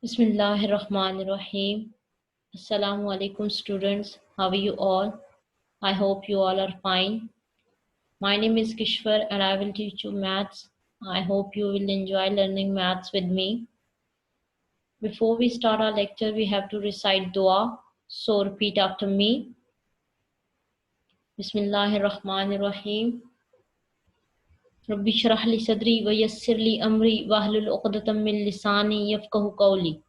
Bismillahirrahmanirrahim. Assalamu alaikum students. How are you all? I hope you all are fine. My name is Kishwar and I will teach you maths. I hope you will enjoy learning maths with me. Before we start our lecture, we have to recite dua. So repeat after me. Bismillahirrahmanirrahim. Rabbi shrah li sadri wa yassir li amri wahlul uqdatam min lisani yafqahu qawli.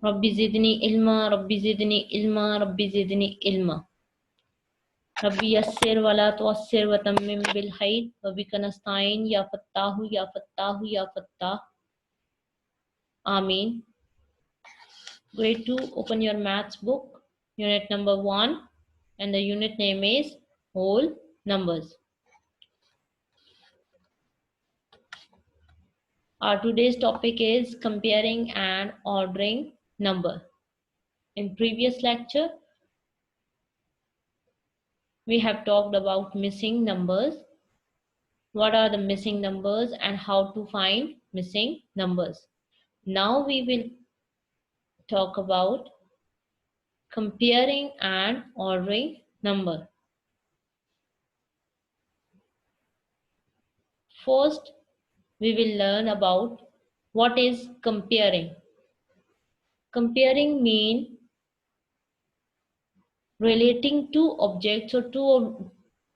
Rabbi zidni ilma, Rabbi zidni ilma, Rabbi zidni ilma. Rabbi yassir wala tuassir wa tammim bil khair wa bika nasta'in ya fattahu ya fattahu ya fattah. Ameen. Grade 2, open your maths book, unit number 1, and the unit name is whole numbers. Our today's topic is comparing and ordering number. In previous lecture, we have talked about missing numbers. What are the missing numbers and how to find missing numbers. Now we will talk about comparing and ordering number. First, we will learn about what is comparing. Comparing means relating two objects or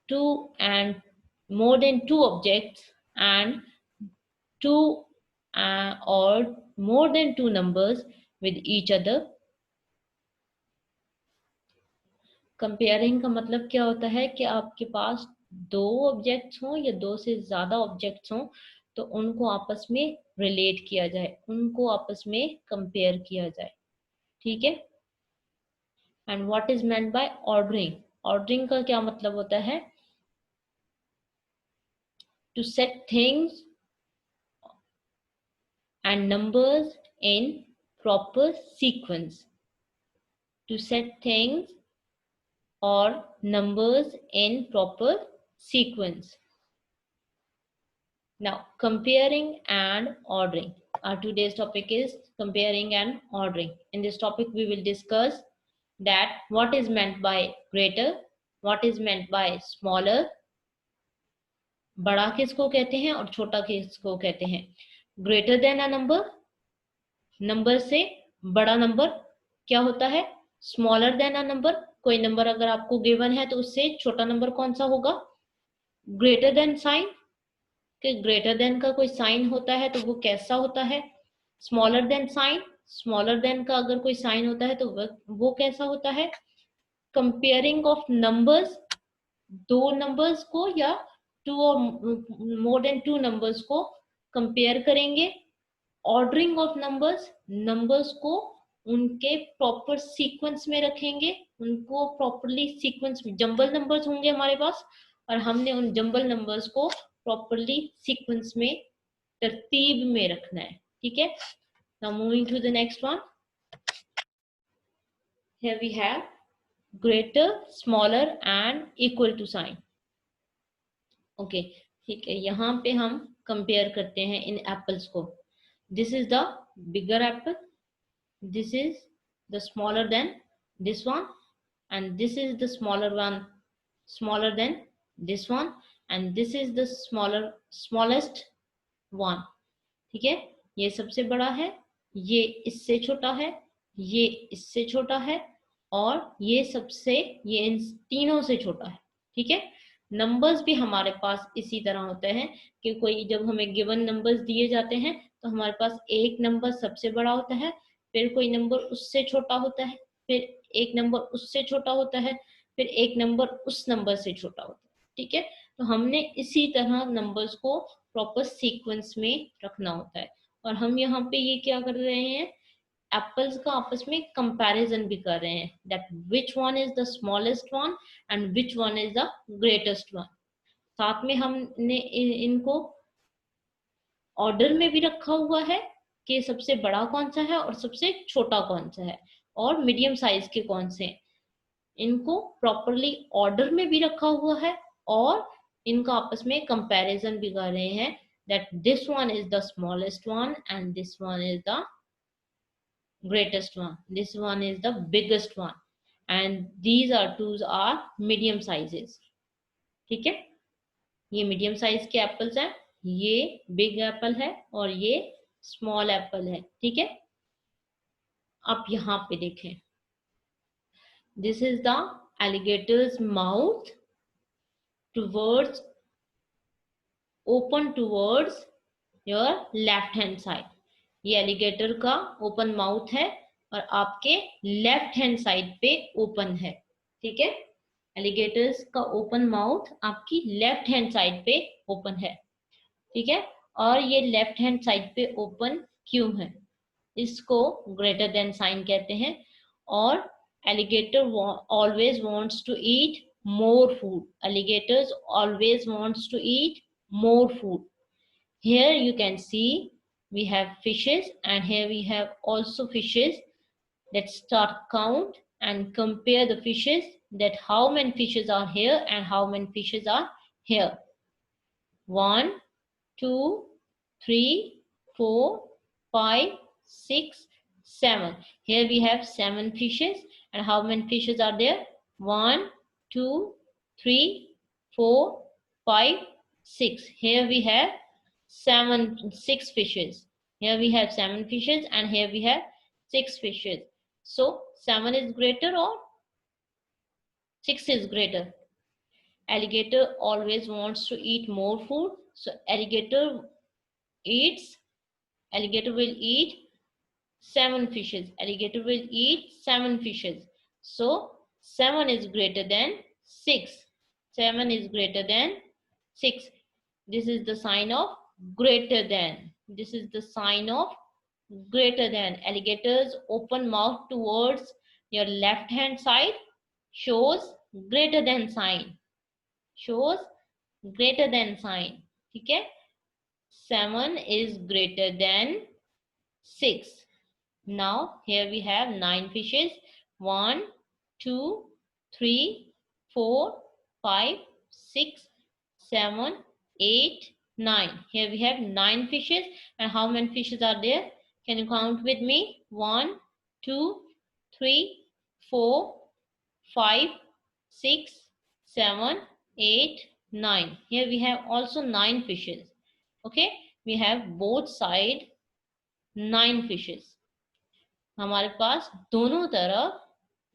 two and more than two objects and two or more than two numbers with each other. Comparing का मतलब क्या होता है कि आपके पास दो objects हों या दो से ज्यादा ऑब्जेक्ट्स हों तो उनको आपस में रिलेट किया जाए, उनको आपस में कंपेयर किया जाए, ठीक है। And what is meant by ordering? Ordering का क्या मतलब होता है? To set things and numbers in proper sequence. To set things or numbers in proper sequence. Now, comparing and ordering. Our today's topic is comparing and ordering. In this topic, we will discuss that what is meant by greater, what is meant by smaller, बड़ा किसको कहते हैं और छोटा किसको कहते हैं. Greater than a number, number से बड़ा नंबर क्या होता है? स्मॉलर देन अ नंबर, कोई नंबर अगर आपको गिवन है तो उससे छोटा नंबर कौन सा होगा? ग्रेटर देन साइन, कि ग्रेटर देन का कोई साइन होता है तो वो कैसा होता है? Smaller than sign, smaller than का अगर कोई साइन होता है तो वो कैसा होता है? कंपेयरिंग ऑफ नंबर्स, दो नंबर्स को या टू और मोर देन टू नंबर्स को कंपेयर करेंगे. ऑर्डरिंग ऑफ नंबर्स, नंबर्स को उनके प्रॉपर सीक्वेंस में रखेंगे, उनको प्रॉपरली सीक्वेंस में. जंबल नंबर्स होंगे हमारे पास और हमने उन जंबल नंबर्स को प्रॉपरली सीक्वेंस में, तरतीब में रखना है, ठीक है. Now moving to the next one. Here we have greater, smaller and equal to sign. Okay, ठीक है. यहाँ पे हम कंपेयर करते हैं इन एप्पल्स को. This is the bigger Apple, this is the smaller than this one, and this is the smaller one, smaller than this one, and this is the smallest one, ठीक है. ये सबसे बड़ा है, ये इससे छोटा है, ये इससे छोटा है और ये सबसे, ये इन तीनों से छोटा है, ठीक है. नंबर्स भी हमारे पास इसी तरह होते हैं कि कोई जब हमें गिवन नंबर्स दिए जाते हैं तो हमारे पास एक नंबर सबसे बड़ा होता है, फिर कोई नंबर उससे छोटा होता है, फिर एक नंबर उससे छोटा होता है, फिर एक नंबर उस नंबर से छोटा होता है, ठीक है. तो हमने इसी तरह नंबर्स को प्रॉपर सीक्वेंस में रखना होता है. और हम यहाँ पे ये क्या कर रहे हैं? एप्पल्स का आपस में कंपैरिजन भी कर रहे हैं, that which one is the smallest one and which one is the greatest one. साथ में हमने इनको ऑर्डर में भी रखा हुआ है कि सबसे बड़ा कौन सा है और सबसे छोटा कौन सा है और मीडियम साइज के कौन से हैं. इनको प्रॉपरली ऑर्डर में भी रखा हुआ है और इनका आपस में कंपैरिजन भी कर रहे हैं, that this one is the smallest one and this one is the greatest one. This one is the biggest one, and these are two are medium sizes. ठीक है, ये मीडियम साइज के एप्पल्स हैं, ये बिग एप्पल है और ये small Apple है. ठीक है, आप यहाँ पे देखें, this is the alligators mouth towards, open towards your left hand side. ये एलिगेटर का ओपन माउथ है और आपके लेफ्ट हैंड साइड पे ओपन है. ठीक है, एलिगेटर्स का ओपन माउथ आपकी लेफ्ट हैंड साइड पे ओपन है. ठीक है, और ये लेफ्ट हैंड साइड पे ओपन क्यों है? इसको ग्रेटर देन साइन कहते हैं. और alligator always wants to eat more food. Alligators always wants to eat more food. Here you can see we have fishes, and here we have also fishes. Let's start count and compare the fishes, that how many fishes are here and how many fishes are here. 1, 2, 3, 4, 5, 6, 7. Here we have 7 fishes. And how many fishes are there? 1, 2, 3, 4, 5, 6. Here we have 6 fishes. Here we have 7 fishes and here we have 6 fishes. So 7 is greater or 6 is greater? Alligator always wants to eat more food. So alligator will eat 7 fishes. Alligator will eat 7 fishes. So 7 is greater than 6. 7 is greater than 6. This is the sign of greater than. This is the sign of greater than. Alligator's open mouth towards your left hand side shows greater than sign. Shows greater than sign. ठीक है, 7 is greater than 6. Now here we have 9 fishes. 1, 2, 3, 4, 5, 6, 7, 8, 9. Here we have 9 fishes. And how many fishes are there? Can you count with me? 1, 2, 3, 4, 5, 6, 7, 8, 9. Here we have also 9 fishes. Okay, we have both side 9 fishes. हमारे पास दोनों तरफ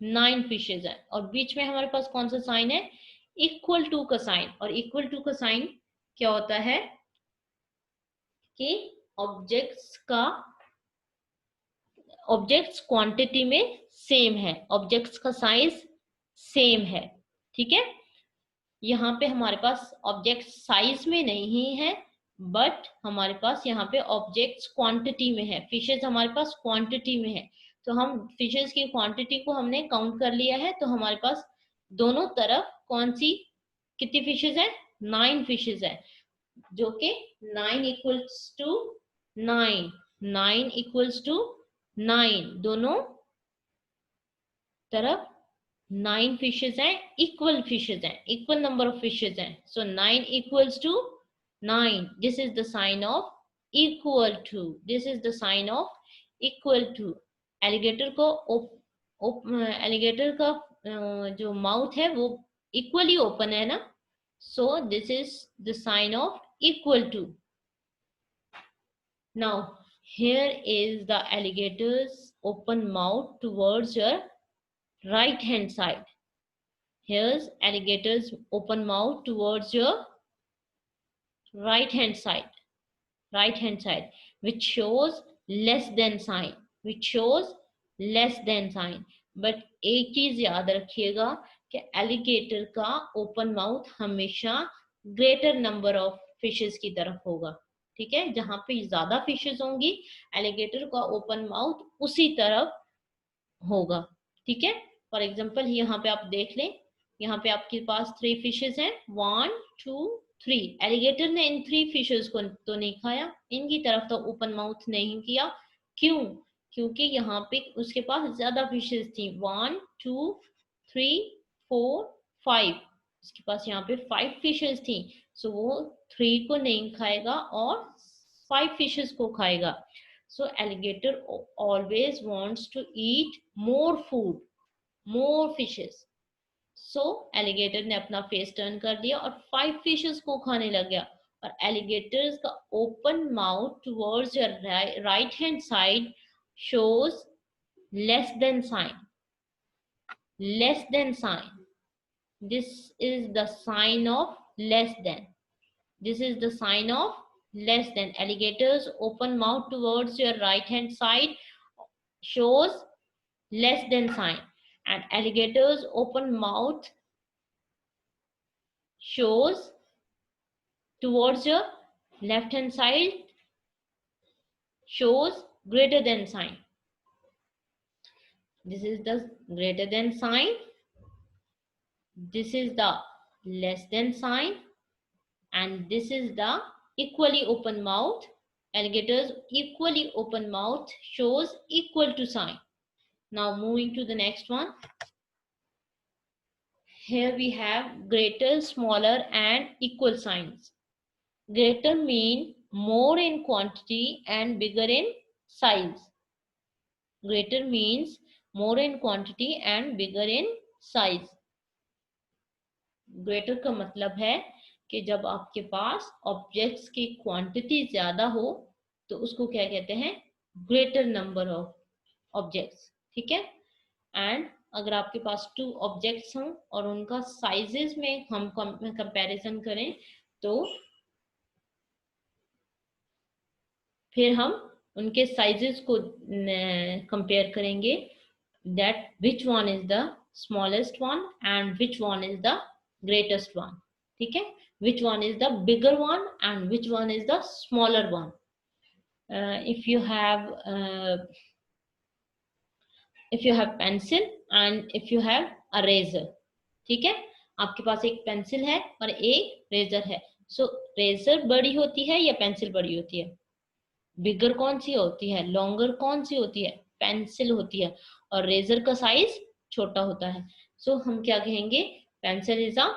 9 fishes है और बीच में हमारे पास कौन सा sign है? इक्वल टू का साइन. और इक्वल टू का साइन क्या होता है कि ऑब्जेक्ट्स क्वांटिटी में सेम है, ऑब्जेक्ट्स का साइज सेम है. ठीक है, यहाँ पे हमारे पास ऑब्जेक्ट साइज में नहीं है, बट हमारे पास यहाँ पे ऑब्जेक्ट्स क्वांटिटी में है. फिशेज हमारे पास क्वांटिटी में है, तो हम फिशेज की क्वांटिटी को हमने काउंट कर लिया है. तो हमारे पास दोनों तरफ कौन सी कितनी फिशेज है? 9 फिशेज है, जो कि 9 इक्वल्स टू 9. 9 equals to 9. दोनों तरफ 9 फिशेज हैं, इक्वल फिशेज हैं, इक्वल नंबर ऑफ फिशेज हैं. सो 9 equals to 9. This is the sign of equal to. This is the sign of equal to. Alligator का जो माउथ है वो इक्वली ओपन है ना, so this is the sign of equal to. Now here is the alligator's open mouth towards your right hand side. Here's alligator's open mouth towards your right hand side, which shows less than sign, but एक चीज याद रखिएगा कि alligator का open mouth हमेशा greater number of fishes की तरफ होगा. ठीक है, जहां पे ज्यादा फिशेस होंगी एलिगेटर का ओपन माउथ उसी तरफ होगा. ठीक है, फॉर एग्जांपल यहाँ पे आप देख लें, यहाँ पे आपके पास 3 फिशेस हैं. 1, 2, 3. एलिगेटर ने इन 3 फिशेस को तो नहीं खाया, इनकी तरफ तो ओपन माउथ नहीं किया. क्यों? क्योंकि यहाँ पे उसके पास ज्यादा फिशेस थी. 1, 2, 3, 4, 5. उसके पास यहाँ पे 5 फिशेस थी, सो वो 3 को नहीं खाएगा और 5 फिशेस को खाएगा. So alligator always wants to eat more food, more fishes. So alligator ने अपना फेस टर्न कर दिया और 5 फिशेस को खाने लग गया. और alligators का open mouth towards your right hand side shows less than sign. Less than sign. This is the sign of less than. This is the sign of less than. Alligators open mouth towards your right hand side shows less than sign, and alligators open mouth shows towards your left hand side shows greater than sign. This is the greater than sign, this is the less than sign, and this is the equally open mouth. Alligators equally open mouth shows equal to sign. Now moving to the next one. Here we have greater, smaller and equal signs. Greater mean more in quantity and bigger in size. Greater means more in quantity and bigger in size. Greater का मतलब है कि जब आपके पास objects की quantity ज्यादा हो तो उसको क्या कहते हैं, ग्रेटर नंबर ऑफ ऑब्जेक्ट्स. ठीक है. एंड अगर आपके पास 2 ऑब्जेक्ट्स हों और उनका साइजेस में हम कंपैरिजन करें तो फिर हम उनके साइजेस को कंपेयर करेंगे, that which one is the smallest one and which one is the greatest one. ठीक है. विच one is the bigger one and which one is the smaller one. if you have pencil and if you have a razor. ठीक है. आपके पास एक pencil है और एक razor है. सो रेजर बड़ी होती है या पेंसिल बड़ी होती है? बिगर कौन सी होती है, लॉन्गर कौन सी होती है? पेंसिल होती है. और रेजर का साइज छोटा होता है. सो हम क्या कहेंगे, pencil is a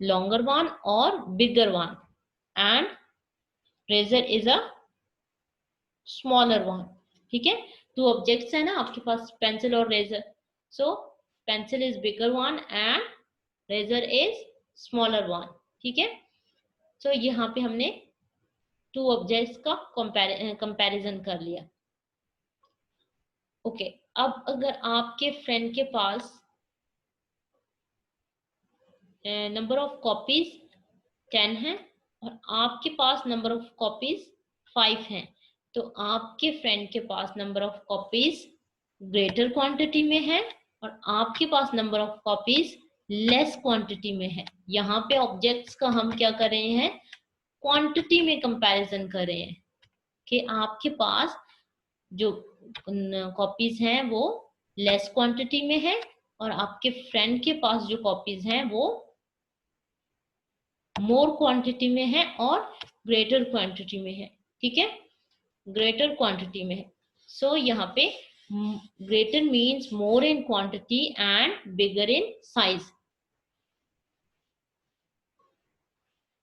longer one और bigger one and razor is a smaller one. ठीक है. 2 ऑब्जेक्ट्स है ना आपके पास, पेंसिल और razor. So pencil is bigger one and razor is smaller one. ठीक है. सो यहाँ पे हमने 2 ऑब्जेक्ट्स का कंपैरिजन कर लिया. ओके. अब अगर आपके फ्रेंड के पास नंबर ऑफ कॉपीज 10 है और आपके पास नंबर ऑफ कॉपीज 5 हैं, तो आपके फ्रेंड के पास number of copies greater quantity में है और आपके पास number of copies less quantity में है. यहाँ पे ऑब्जेक्ट्स का हम क्या कर रहे हैं, क्वांटिटी में कंपैरिजन कर रहे हैं कि आपके पास जो कॉपीज हैं वो लेस क्वांटिटी में है और आपके फ्रेंड के पास जो कॉपीज हैं वो मोर क्वांटिटी में है और ग्रेटर क्वांटिटी में है. ठीक है. ग्रेटर क्वांटिटी में है. सो यहाँ पे greater means more in quantity and bigger in size.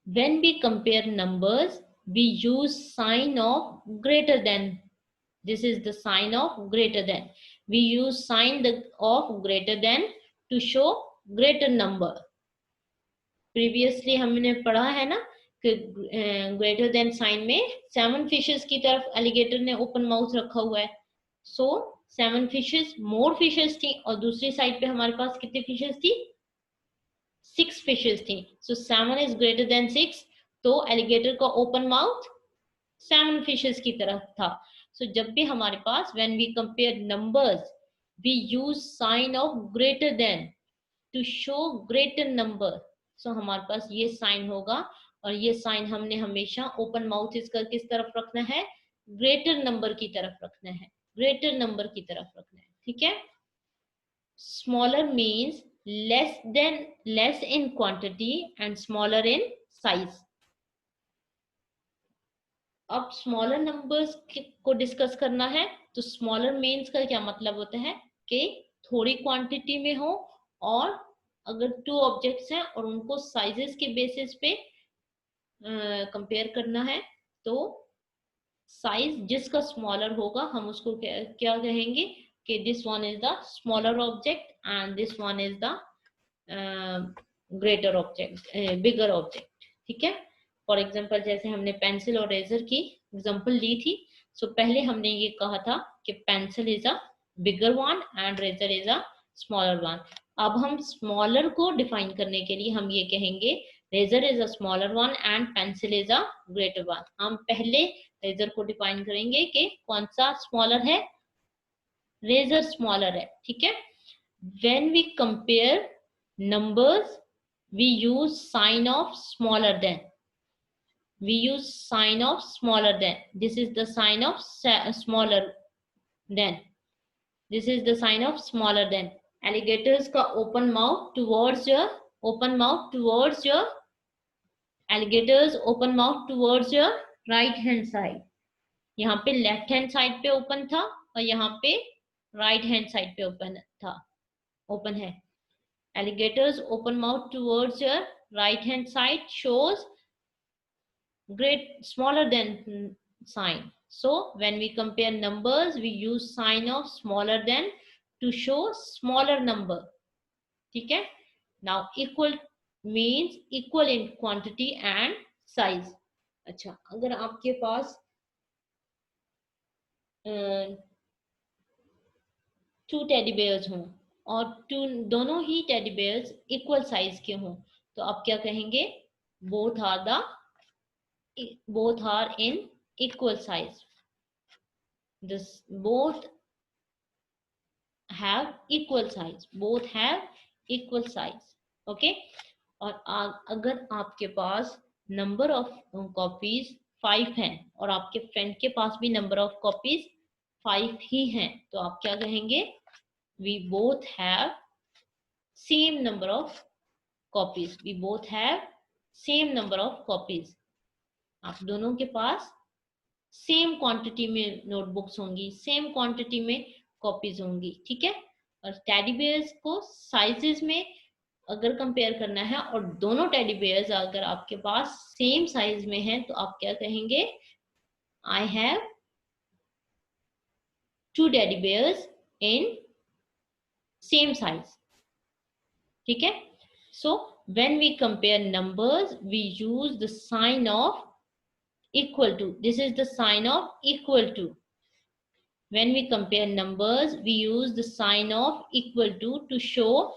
When we compare numbers, we use sign of greater than. This is the sign of greater than. We use sign of greater than to show greater number. Previously हमने पढ़ा है ना कि greater than sign में 7 fishes की तरफ alligator ने open mouth रखा हुआ है. सो 7 फिशेस मोर फिशेस थी और दूसरी साइड पे हमारे पास कितनी फिशेस थी, 6 फिशेस थी. सो 7 इज ग्रेटर देन 6. तो एलिगेटर का ओपन माउथ 7 फिशेस की तरफ था. सो जब भी हमारे पास when we compare numbers we use sign of greater than to show greater number. So हमारे पास ये साइन होगा और ये साइन हमने हमेशा ओपन माउथ इसका किस तरफ रखना है, ग्रेटर नंबर की तरफ रखना है, ग्रेटर नंबर की तरफ रखना है. ठीक है. Smaller means less in quantity and smaller in size. अब स्मॉलर नंबर्स को डिस्कस करना है तो स्मॉलर मीन्स का क्या मतलब होता है कि थोड़ी क्वांटिटी में हो और अगर 2 ऑब्जेक्ट्स हैं और उनको साइजेस के बेसिस पे कंपेयर करना है तो साइज जिसका स्मॉलर होगा हम उसको क्या कहेंगे कि this one is the smaller object and this one is the greater object, bigger object. ठीक है, फॉर एग्जांपल जैसे हमने पेंसिल और रेजर की एग्जांपल ली थी, सो पहले हमने ये कहा था कि pencil is a bigger one and razor is a smaller one. अब हम स्मॉलर को डिफाइन करने के लिए हम ये कहेंगे razor is a smaller one and pencil is a greater one. हम पहले रेजर को डिफाइन करेंगे कि कौन सा स्मॉलर है, रेजर स्मॉलर है। ठीक है, when we compare numbers we use sign of smaller than, we use sign of smaller than, this is the sign of smaller than, this is the sign of smaller than। alligators का open mouth towards your, open mouth towards your, alligators open mouth towards your right hand side। यहाँ पे left hand side पे open था और यहाँ पे right hand side पे open था, ओपन है। alligators open mouth towards your right hand side shows great smaller than sign। so when we compare numbers we use sign of smaller than to show smaller number। ठीक है, now equal means equal in quantity and size। अच्छा, अगर आपके पास to teddy bears हों और दोनों ही teddy bears equal size के हों तो आप क्या कहेंगे, both are the, both are in equal size, this both have equal size, both have equal size। okay, और अगर आपके पास नंबर ऑफ कॉपीज 5 हैं और आपके फ्रेंड के पास भी नंबर ऑफ कॉपीज 5 ही हैं तो आप क्या कहेंगे, we both have same number of copies, we both have same number of copies। आप दोनों के पास सेम क्वांटिटी में नोटबुक्स होंगी, सेम क्वांटिटी में कॉपीज होंगी। ठीक है, और टेडी बेयर्स को साइजेस में अगर कंपेयर करना है और दोनों टेडी बेयर्स अगर आपके पास सेम साइज में हैं तो आप क्या कहेंगे, I have two teddy bears in same size. ठीक है, so when we compare numbers we use the sign of equal to, this is the sign of equal to। when we compare numbers we use the sign of equal to show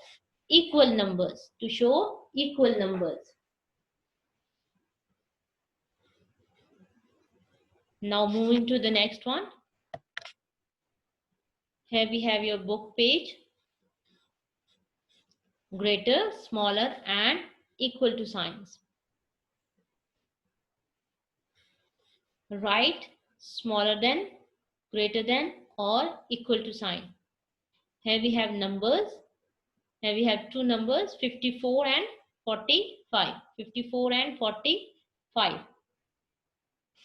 equal numbers, to show equal numbers। now moving to the next one, here we have your book page, greater, smaller and equal to signs। write smaller than, greater than or equal to sign। here we have numbers, here we have two numbers 54 and 45, 54 and 45।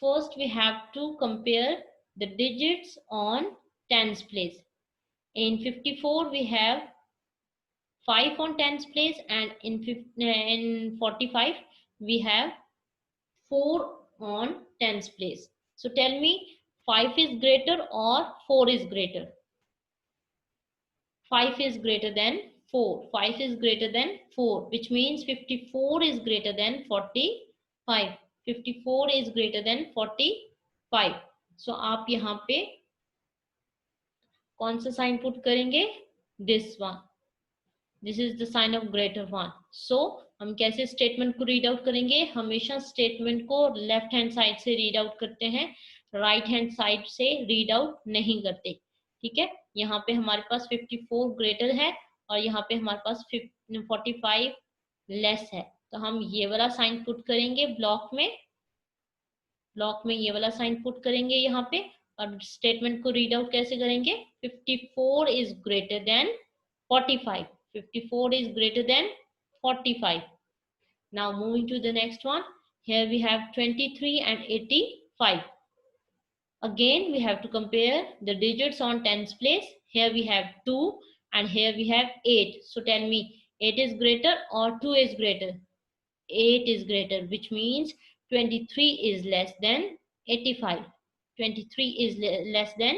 first we have to compare the digits on tens place। in 54 we have 5 on tens place and in 45 we have 4 on tens place। so tell me 5 is greater or 4 is greater? 5 is greater than 4, 5 is greater than 4, which means 54 is greater than 45, 54 is greater than 45। so आप यहाँ पे कौन सा sign put करेंगे, this one, this is the sign of greater one. So हम कैसे statement को read out करेंगे, हमेशा स्टेटमेंट को लेफ्ट हैंड साइड से रीड आउट करते हैं, राइट हैंड साइड से रीड आउट नहीं करते। ठीक है, यहाँ पे हमारे पास 54 ग्रेटर है और यहाँ पे हमारे पास 45 लेस है तो हम ये वाला साइन पुट करेंगे ब्लॉक में, ब्लॉक में ये वाला साइन पुट करेंगे यहाँ पे और स्टेटमेंट को रीड आउट कैसे करेंगे, 54 is greater than 45, 54 is greater than 45। now moving to the next one, here we have 23 and 85। again we have to compare the digits on tens place। here we have 2 and here we have 8। so tell me 8 is greater or 2 is greater? 8 is greater, which means 23 is less than 85, 23 is less than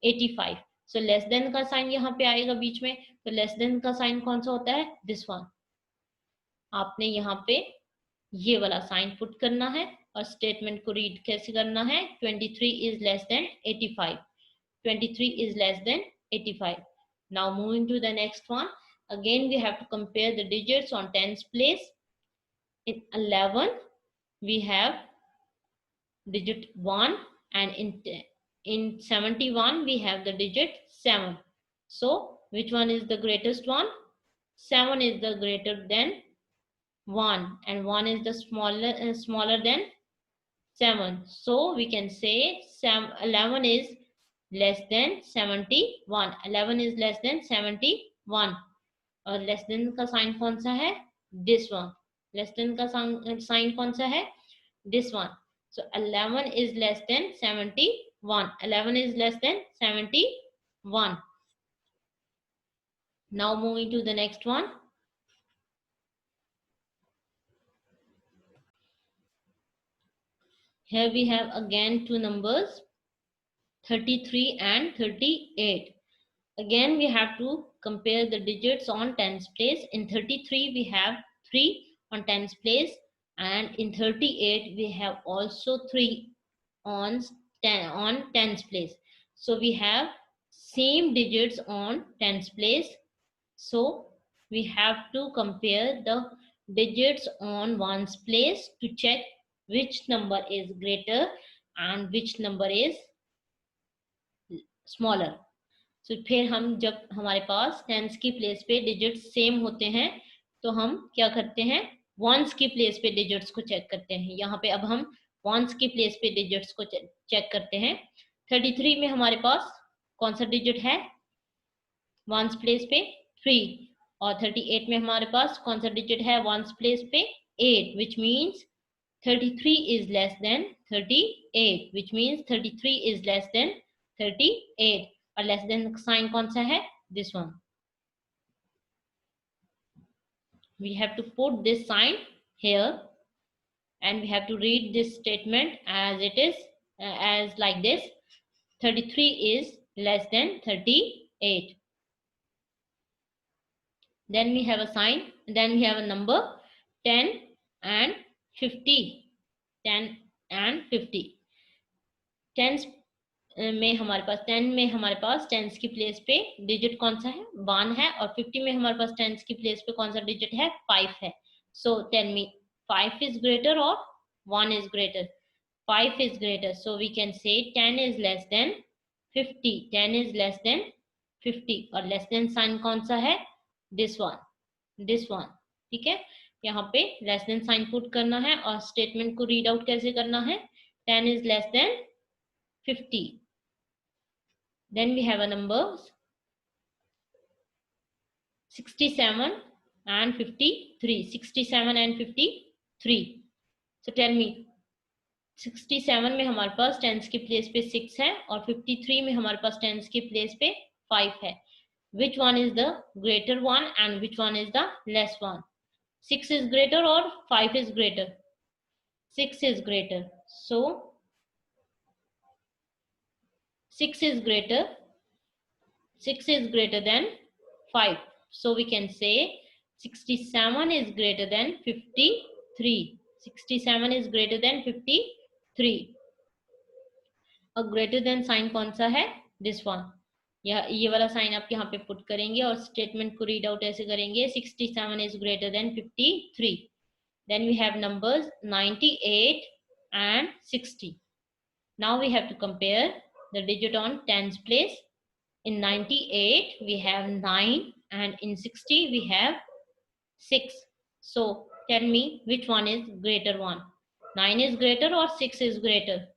85. So less than का sign यहाँ पे आएगा बीच में, तो less than का sign कौन सा होता है, दिस वन। आपने यहाँ पे ये वाला साइन पुट करना है और स्टेटमेंट को रीड कैसे करना है, 23 is less than 85, 23 is less than 85. Now moving to the next one, again we have to compare the digits on tens place. In 11 we have digit 1, and in 71 we have the digit 7. So which one is the greatest one? 7 is the greater than 1, and 1 is the smaller than 7. So we can say 11 is less than 71. 11 is less than 71. और less than का sign कौन सा है, this one. Less than का sign कौन सा है, this one. So 11 is less than 71. 11 is less than 71. Now moving to the next one. Here we have again two numbers, 33 and 38. Again we have to compare the digits on tens place. In 33 we have 3 on tens place, and in 38 we have also 3 on tens place. So we have same digits on tens place. So we have to compare the digits on ones place to check which number is greater and which number is smaller. तो फिर हम जब हमारे past tense की place पे digits same होते हैं तो हम क्या करते हैं, वंस की प्लेस पे डिजिट्स को चेक करते हैं। यहाँ पे अब हम वंस की प्लेस पे डिजिट्स को चेक करते हैं। 33 में हमारे पास कौन सा डिजिट है, वंस प्लेस पे 3, और 38 में हमारे पास कौन सा डिजिट है, वंस प्लेस पे 8, which means 33 is less than 38, which means 33 is less than 38. और लेस देन साइन कौन सा है, this one. We have to put this sign here and we have to read this statement as it is, as like this: 33 is less than 38. Then we have a sign, then we have a number 10 and 50. 10 and 50. Tense में हमारे पास 10 में हमारे past tense की place पे digit कौन सा है, 1 है, और 50 में हमारे पास टेंस की प्लेस पे कौन सा डिजिट है, 5 है। So tell me 5 is greater or 1 is greater? 5 is greater, so we can say 10 is less than 50. 10 is less than 50, और लेस देन साइन कौन सा है, दिस वन, दिस वन। ठीक है, यहाँ पे लेस देन साइन पुट करना है और स्टेटमेंट को रीड आउट कैसे करना है, 10 is less than 50. Then we have a numbers 67 and 53. 67 and 53. So tell me 67 में हमारे पास टेंस की प्लेस पे 6 है और 53 में हमारे पास टेंस की प्लेस पे 5 है। Which one is the greater one and which one is the less one? 6 is greater or 5 is greater? 6 is greater. So 6 is greater. 6 is greater than 5. So we can say 67 is greater than 53. 67 is greater than 53. और greater than sign कौन सा है, this one। ये वाला sign आप यहाँ पे put करेंगे और स्टेटमेंट को रीड आउट ऐसे करेंगे, 67 is greater than 53. Then we have numbers 98 and 60. Now we have to compare the digit on tens place. In 98 we have 9 and in 60 we have 6. So tell me which one is greater one, 9 is greater or 6 is greater?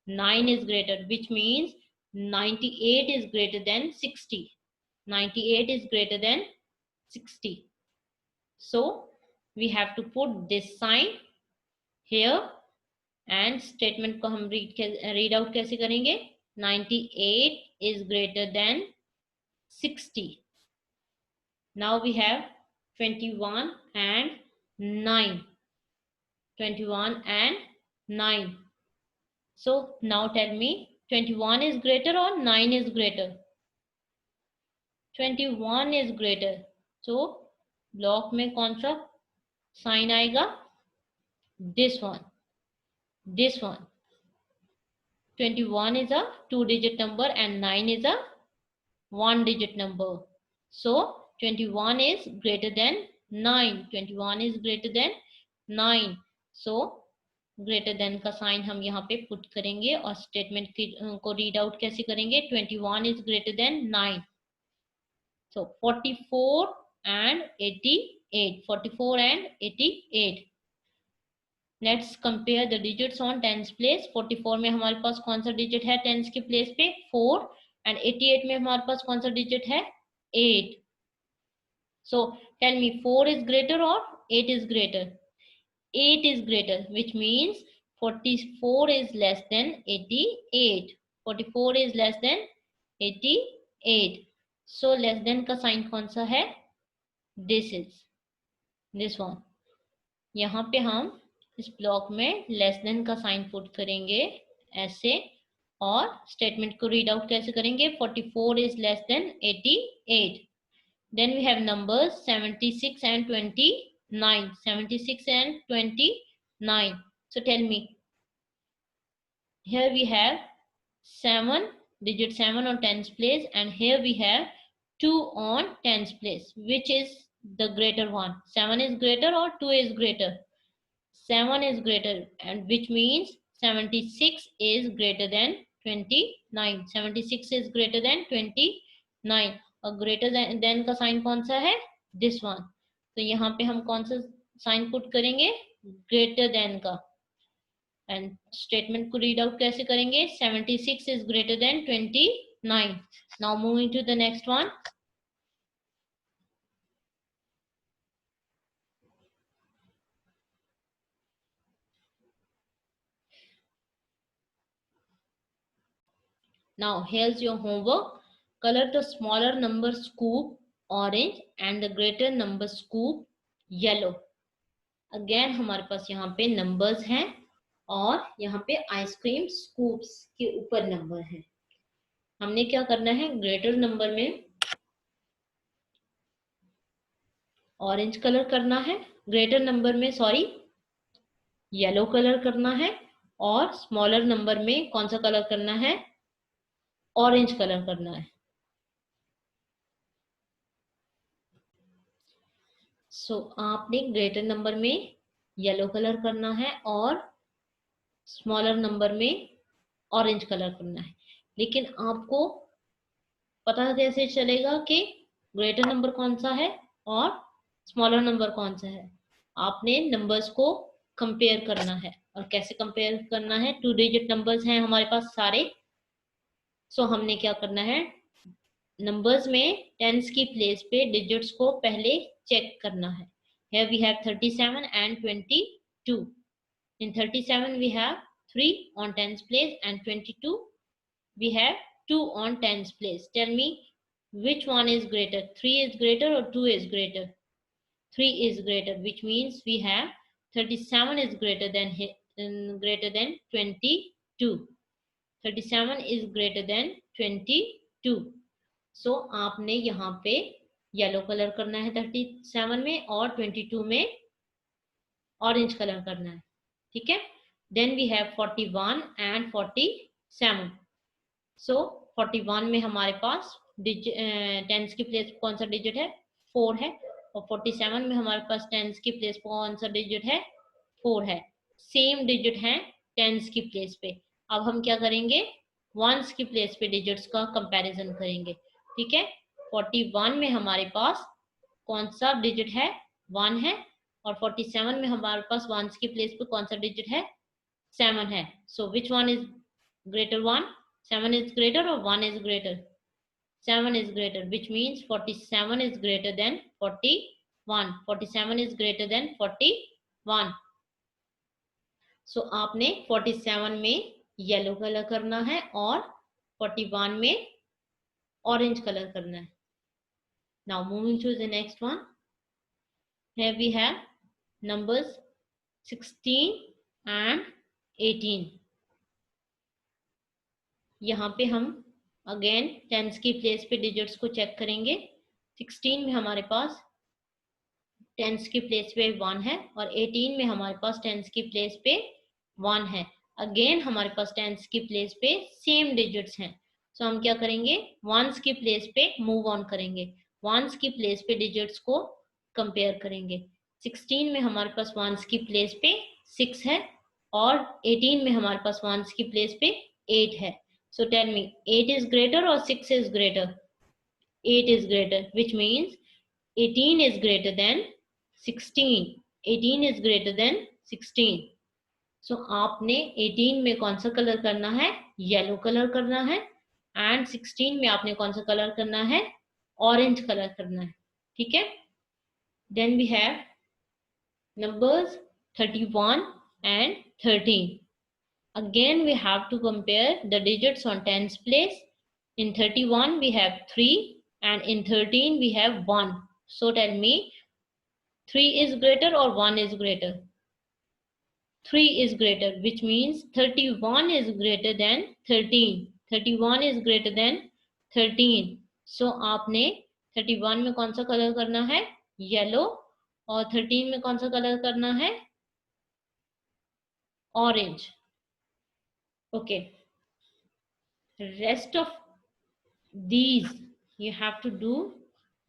9 is greater, which means 98 is greater than 60. 98 is greater than 60. So we have to put this sign here and statement को हम read out कैसे करेंगे, 98 is greater than 60. Now we have 21 and 9. 21 and 9. So now tell me 21 is greater or 9 is greater? 21 is greater. So block में कौन सा sign आएगा? This one. This one. 21 is a 2-digit number and 9 is a 1-digit number. So 21 is greater than 9. 21 is greater than 9. So greater than का sign हम यहाँ पे put करेंगे और स्टेटमेंट को रीड आउट कैसे करेंगे? 21 is greater than 9. So 44 and 88. 44 and 88. Let's compare the digits on tens place. 44 में हमारे पास कौन सा डिजिट है टेंस के प्लेस पे? 4. and 88 में हमारे पास कौन सा डिजिट है? 8. So tell me 4 is greater or 8 is greater? 8 is greater, which means 44 is less than 88. 44 is less than 88. So less than का साइन कौन सा है? This is this one. यहाँ पे हम इस ब्लॉक में लेस देन का साइन पुट करेंगे ऐसे और स्टेटमेंट को रीड आउट कैसे करेंगे? 44 is less than 88. Then we have numbers 76 and 29. 76 and 29. So tell me, here we have 7, digit 7 on tens place, and here we have 2 on tens place. Which is the greater one? 7 is greater or 2 is greater? 7 is greater, and which means 76 is greater than 29. 76 is greater than 29. और greater than का sign कौन सा है? This one. तो यहाँ पे हम कौन सा साइन पुट करेंगे? greater than का. एंड स्टेटमेंट को रीड आउट कैसे करेंगे? 76 is greater than 29. Now moving to the next one. Now here's your homework. Color the smaller number scoop orange and the greater number scoop yellow. Again हमारे पास यहाँ पे numbers हैं और यहाँ पे आइसक्रीम स्कूप्स के ऊपर नंबर है. हमने क्या करना है? ग्रेटर नंबर में ऑरेंज कलर करना है, ग्रेटर नंबर में सॉरी येलो कलर करना है और स्मॉलर नंबर में कौन सा कलर करना है? ऑरेंज कलर करना है. सो आपने ग्रेटर नंबर में येलो कलर करना है और स्मॉलर नंबर में ऑरेंज कलर करना है. लेकिन आपको पता कैसे चलेगा कि ग्रेटर नंबर कौन सा है और स्मॉलर नंबर कौन सा है? आपने नंबर्स को कंपेयर करना है. और कैसे कंपेयर करना है? 2 डिजिट नंबर्स हैं हमारे पास सारे. सो हमने क्या करना है? नंबर्स में टेंस की प्लेस पे डिजिट्स को पहले चेक करना है. Here we have 37 and 22. In 37 we have 3 on tens place and 22 we have 2 on tens place. Tell me which one is greater? 3 is greater or 2 is greater? 3 is greater, which means we have 37 is greater than 22. 37 is greater than 22. So आपने यहाँ पे yellow colour करना है 37 में और 22 में orange colour करना है. ठीक है. Then we have 41 and 47. So 41 में हमारे पास टेंस की प्लेस कौन सा डिजिट है? 4 है. और 47 में हमारे पास टेंस की प्लेस कौन सा डिजिट है? 4 है. सेम डिजिट है टेंस की प्लेस पे. अब हम क्या करेंगे? वंस की प्लेस पे डिजिट्स का कंपैरिजन करेंगे. ठीक है. 41 में हमारे पास कौन सा डिजिट है? 1 है. और 47 में हमारे पास वंस की प्लेस पे कौन सा डिजिट है? 7 है. So which one is greater one? 7 is greater or 1 is greater? 7 is greater, which means 47 is greater than 41. 47 is greater than 41. So आपने 47 में येलो कलर करना है और 41 में ऑरेंज कलर करना है. Now moving to the next one. Here we have numbers 16 and 18. यहाँ पे हम अगेन टेंस की प्लेस पे डिजिट्स को चेक करेंगे। 16 में हमारे पास टेंस की प्लेस पे 1 है और 18 में हमारे पास टेंस की प्लेस पे 1 है। अगेन हमारे पास टेंस की प्लेस पे सेम डिजिट्स हैं, सो हम क्या करेंगे, वंस की प्लेस पे मूव ऑन करेंगे, वंस की प्लेस पे डिजिट्स को कंपेयर करेंगे। 16 में हमारे पास वंस की प्लेस पे 6 है और 18 में हमारे पास वंस की प्लेस पे 8 है। So tell me, 8 is greater or 6 is greater? 8 is greater, which means 18 is greater than 16. 18 is greater than 16. So आपने 18 में कौन सा कलर करना है, येलो कलर करना है, एंड 16 में आपने कौन सा कलर करना है, ऑरेंज कलर करना है। ठीक है, then we have numbers 31 and 13. Again we have to compare the digits on tens place. In 31 we have 3 and in 13 we have 1. So tell me, 3 is greater or 1 is greater? 3 is greater, which means 31 is greater than 13. 31 is greater than 13. So आपने 31 में कौन सा colour करना है, yellow, और 13 में कौन सा कलर करना है, orange. Okay, rest of these you have to do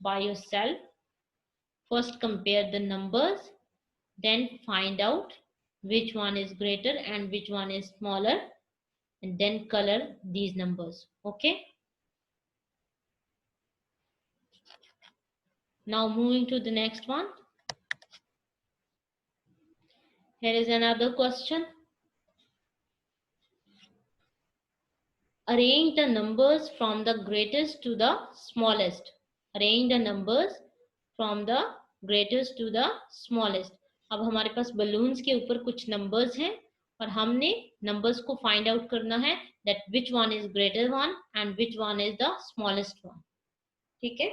by yourself. First compare the numbers, then find out which one is greater and which one is smaller, and then color these numbers. Okay, now moving to the next one. Here is another question. Arrange the numbers from the greatest to the smallest. Arrange the numbers from the greatest to the smallest. अब हमारे पास balloons के ऊपर कुछ numbers हैं और हमने numbers को find out करना है that which one is greater one and which one is the smallest one. ठीक है,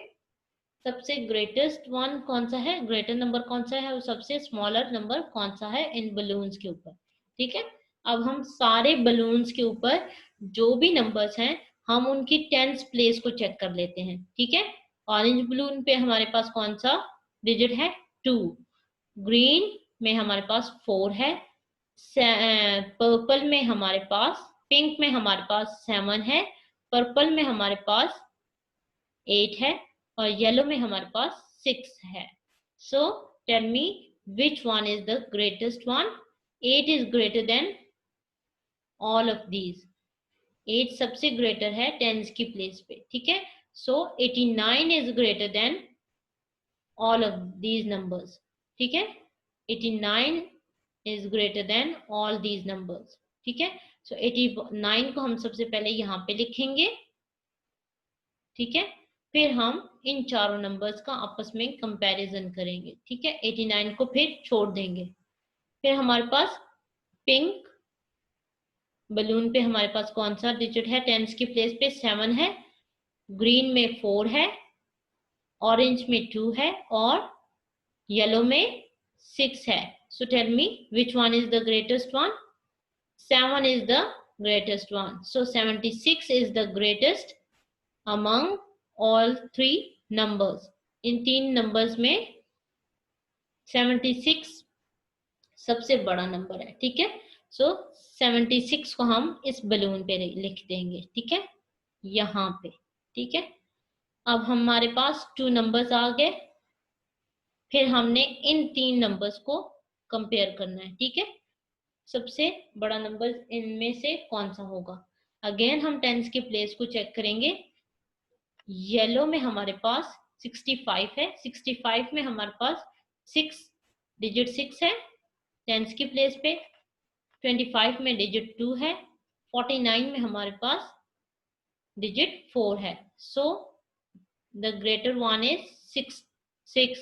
सबसे ग्रेटेस्ट वन कौन सा है, ग्रेटर नंबर कौन सा है, और सबसे स्मॉलर नंबर कौन सा है इन बलून्स के ऊपर। ठीक है, अब हम सारे बलून्स के ऊपर जो भी नंबर्स हैं हम उनकी टेंस प्लेस को चेक कर लेते हैं। ठीक है, ऑरेंज बलून पे हमारे पास कौन सा डिजिट है, 2। ग्रीन में हमारे पास 4 है, पर्पल में हमारे पास, पिंक में हमारे पास 7 है, पर्पल में हमारे पास 8 है और येलो में हमारे पास 6 है। So tell me which one is the greatest one. 8 is greater than all of these. 8 सबसे ग्रेटर है टेंस की प्लेस पे। ठीक है, सो 89 is greater than all of these numbers. ठीक है, 89 is greater than all these numbers. ठीक है, सो 89 को हम सबसे पहले यहाँ पे लिखेंगे। ठीक है, फिर हम इन चारों नंबर्स का आपस में कंपैरिजन करेंगे। ठीक है, 89 को फिर छोड़ देंगे। फिर हमारे पास पिंक बलून पे हमारे पास कौन सा डिजिट है, टेंस की प्लेस पे 7 है, ग्रीन में 4 है, ऑरेंज में 2 है और येलो में 6 है। So tell me which one is the greatest one. 7 is the greatest one. So 76 is the greatest among all three numbers. इन तीन नंबर्स में 76 सबसे बड़ा नंबर है। ठीक है, सो 76 को हम इस बलून पे लिख देंगे। ठीक है, यहाँ पे। ठीक है, अब हमारे पास 2 नंबर्स आ गए, फिर हमने इन 3 नंबर्स को कंपेयर करना है। ठीक है, सबसे बड़ा नंबर इनमें से कौन सा होगा। अगेन हम टेंस के प्लेस को चेक करेंगे। येलो में हमारे पास 65 है, 65 में हमारे पास 6 डिजिट 6 है टेंस की प्लेस पे, 25 में डिजिट 2 है, 49 में हमारे पास डिजिट 4 है। So the greater one is 6।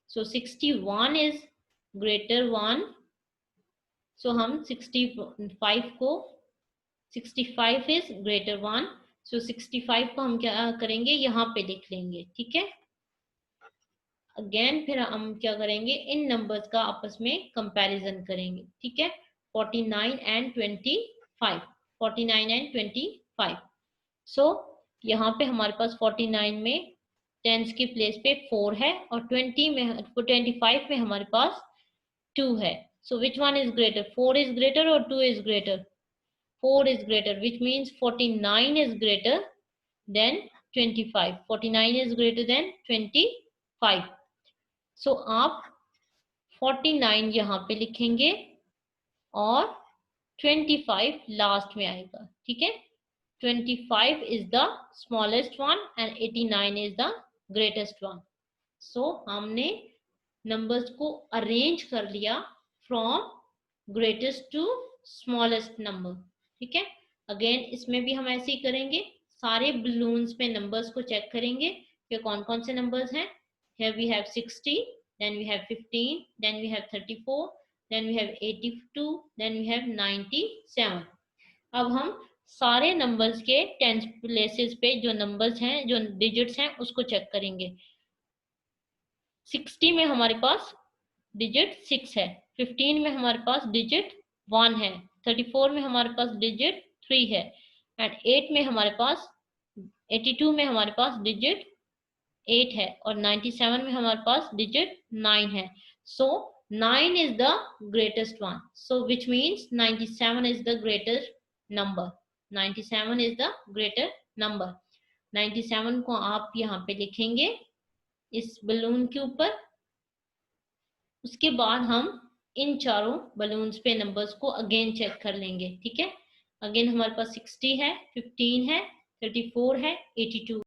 So 61 is greater one. So हम 65 को, 65 इज ग्रेटर वन, सो 65 को हम क्या करेंगे, यहाँ पे लिख लेंगे। ठीक है, अगेन फिर हम क्या करेंगे, इन नंबर्स का आपस में कंपैरिजन करेंगे। ठीक है, 49 एंड 25, 49 एंड 25। सो यहाँ पे हमारे पास 49 में टेंस की प्लेस पे 4 है और 25 में हमारे पास 2 है. So which one is greater? 4 is greater or 2 is greater? 4 is greater, which means 49 is greater than 25. 49 is greater than 25. So आप 49 यहाँ पे लिखेंगे और 25 लास्ट में आएगा. ठीक है. 25 is the smallest one and 89 is the greatest one. So हमने नंबर्स को अरेंज कर लिया from greatest to smallest number. ठीक है. अगेन इसमें भी हम ऐसे ही करेंगे. सारे बलून्स पे नंबर्स को चेक करेंगे कि कौन कौन से नंबर्स हैं. Here we have 60, then we have 15, then we have 34, then we have 82, then we have 97. अब हम सारे नंबर्स के टेंथ प्लेसेस पे जो नंबर्स हैं, जो डिजिट्स हैं, उसको चेक करेंगे. 60 में हमारे पास डिजिट 6 है. 15 में हमारे पास डिजिट 1 है. 34 में हमारे पास डिजिट 3 है. एंड 8 में हमारे पास 82 में हमारे पास डिजिट 8 है और 97 में हमारे पास डिजिट 9 है. सो 9 is the greatest one. So which means 97 is the greater number. 97 is the greater number. 97 को आप यहाँ पे लिखेंगे इस बलून के ऊपर. उसके बाद हम इन चारों बलून्स पे नंबर्स को अगेन चेक कर लेंगे. ठीक है. अगेन हमारे पास 60 है, 15 है, 34 है, 82